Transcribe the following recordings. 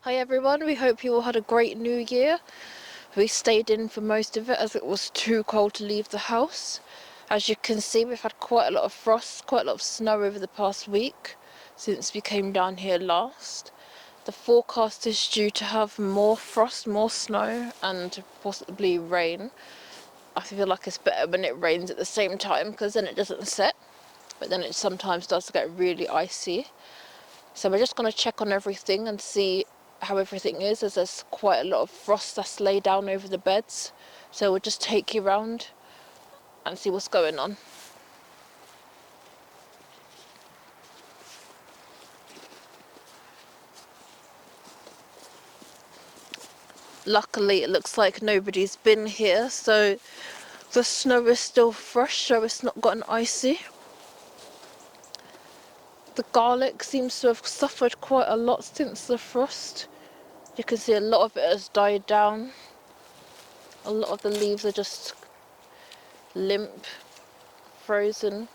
Hi everyone, we hope you all had a great new year. We stayed in for most of it as it was too cold to leave the house. As you can see, we've had quite a lot of frost, quite a lot of snow over the past week since we came down here last. The forecast is due to have more frost, more snow and possibly rain. I feel like it's better when it rains at the same time because then it doesn't set, but then it sometimes does get really icy. So we're just going to check on everything and see how everything is, as there's quite a lot of frost that's laid down over the beds. So we'll just take you around and see what's going on. Luckily it looks like nobody's been here, so the snow is still fresh, so it's not gotten icy. The garlic seems to have suffered quite a lot since the frost. You can see a lot of it has died down. A lot of the leaves are just limp, frozen.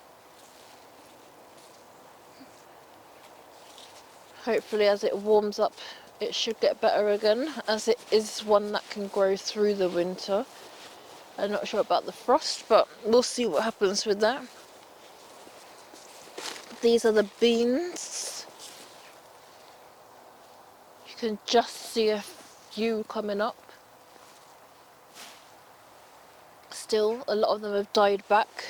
Hopefully as it warms up it should get better again, as it is one that can grow through the winter. I'm not sure about the frost, but we'll see what happens with that. These are the beans. You can just see a few coming up. Still, a lot of them have died back.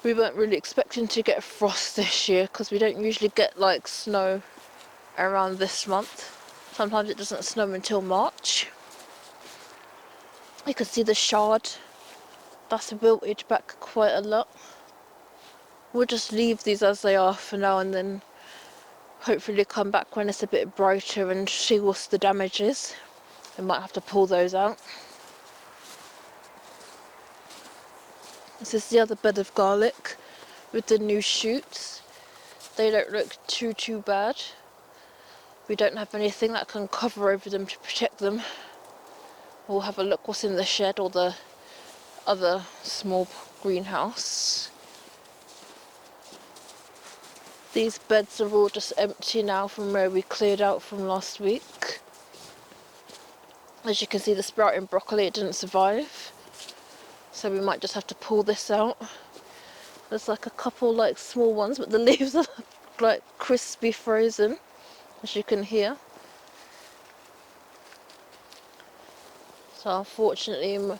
We weren't really expecting to get frost this year because we don't usually get like snow around this month. Sometimes it doesn't snow until March. You can see the shard. That's wilted back quite a lot. We'll just leave these as they are for now and then hopefully come back when it's a bit brighter and see what the damage is. We might have to pull those out. This is the other bed of garlic with the new shoots. They don't look too bad. We don't have anything that can cover over them to protect them. We'll have a look what's in the shed or the other small greenhouse. These beds are all just empty now from where we cleared out from last week. As you can see, the sprouting broccoli, it didn't survive. So we might just have to pull this out. There's like a couple like small ones, but the leaves are like crispy frozen, as you can hear. So unfortunately,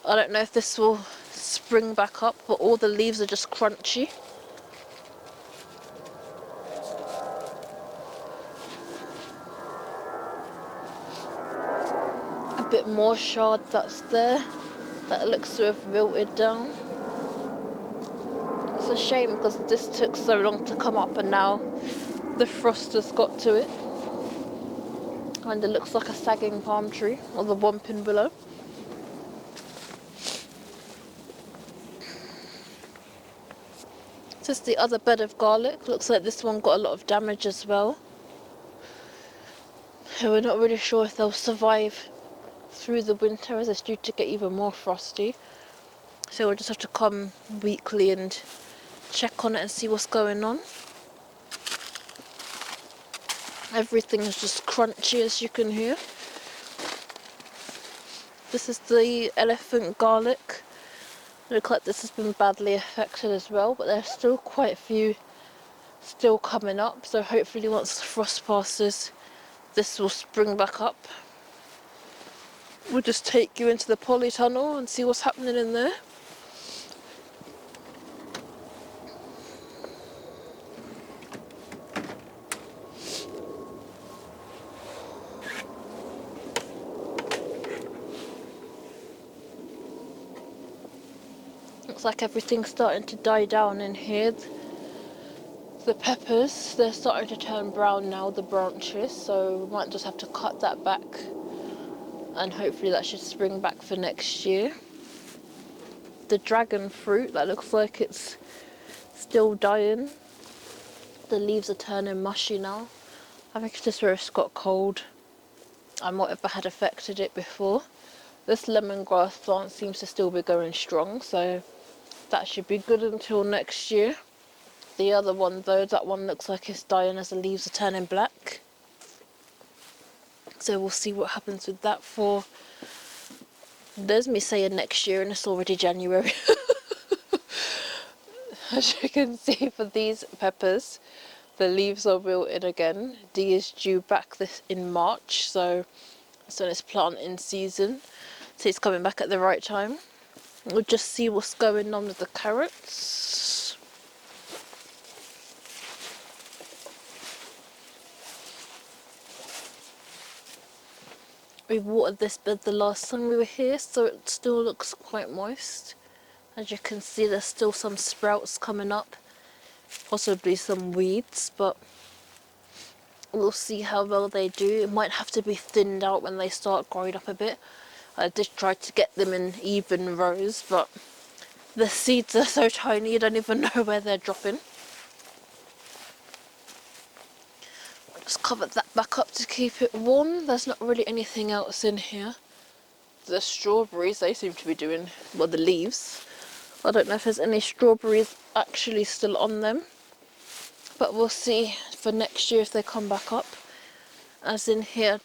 I don't know if this will spring back up, but all the leaves are just crunchy. A bit more shard that's there, that looks to have wilted down. It's a shame because this took so long to come up and now the frost has got to it. And it looks like a sagging palm tree, or the whomping willow. This is the other bed of garlic. Looks like this one got a lot of damage as well. So we're not really sure if they'll survive through the winter, as it's due to get even more frosty. So we'll just have to come weekly and check on it and see what's going on. Everything is just crunchy, as you can hear. This is the elephant garlic. Looks like this has been badly affected as well, but there's still quite a few still coming up, so hopefully once the frost passes this will spring back up. We'll just take you into the polytunnel and see what's happening in there. Looks like everything's starting to die down in here. The peppers, they're starting to turn brown now, the branches, so we might just have to cut that back and hopefully that should spring back for next year. The dragon fruit, that looks like it's still dying. The leaves are turning mushy now. I think it's just where it's got cold and whatever had affected it before. This lemongrass plant seems to still be going strong, so that should be good until next year. The other one though, that one looks like it's dying as the leaves are turning black. So we'll see what happens with that for... There's me saying next year and it's already January. As you can see for these peppers, the leaves are wilting again. D is due back this in March, so it's when it's planting season. So it's coming back at the right time. We'll just see what's going on with the carrots. We watered this bed the last time we were here, so it still looks quite moist. As you can see, there's still some sprouts coming up, possibly some weeds, but we'll see how well they do. It might have to be thinned out when they start growing up a bit. I did try to get them in even rows, but the seeds are so tiny you don't even know where they're dropping. Just covered that back up to keep it warm. There's not really anything else in here. The strawberries, they seem to be doing, well, the leaves. I don't know if there's any strawberries actually still on them, but we'll see for next year if they come back up. As in here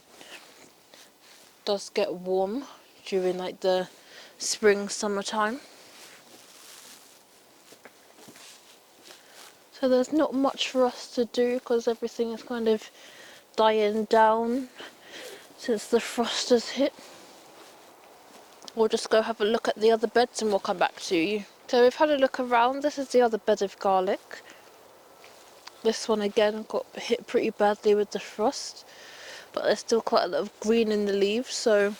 does get warm during like the spring, summertime. So there's not much for us to do because everything is kind of dying down since the frost has hit. We'll just go have a look at the other beds and we'll come back to you. So we've had a look around. This is the other bed of garlic. This one again got hit pretty badly with the frost, but there's still quite a lot of green in the leaves, so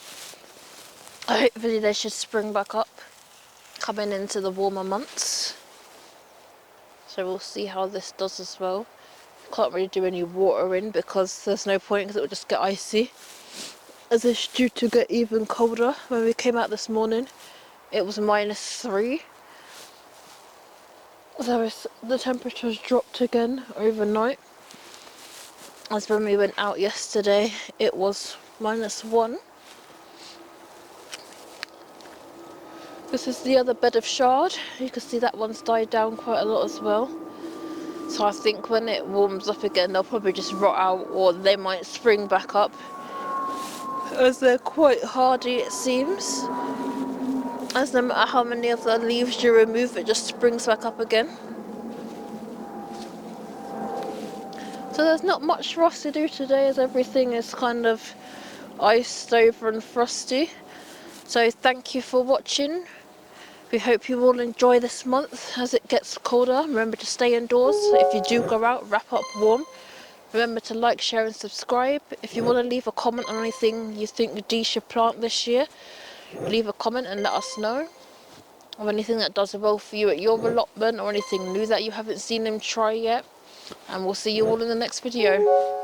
hopefully they should spring back up coming into the warmer months. So we'll see how this does as well. Can't really do any watering because there's no point because it will just get icy. As it's due to get even colder. When we came out this morning it was -3. So the temperature's dropped again overnight. As when we went out yesterday it was -1. This is the other bed of chard. You can see that one's died down quite a lot as well. So I think when it warms up again they'll probably just rot out, or they might spring back up, as they're quite hardy it seems. As no matter how many of the leaves you remove, it just springs back up again. So there's not much for us to do today as everything is kind of iced over and frosty. So thank you for watching. We hope you all enjoy this month as it gets colder. Remember to stay indoors. If you do go out, wrap up warm. Remember to like, share and subscribe. If you want to leave a comment on anything you think D should plant this year, leave a comment and let us know. Or anything that does well for you at your allotment, or anything new that you haven't seen him try yet. And we'll see you all in the next video.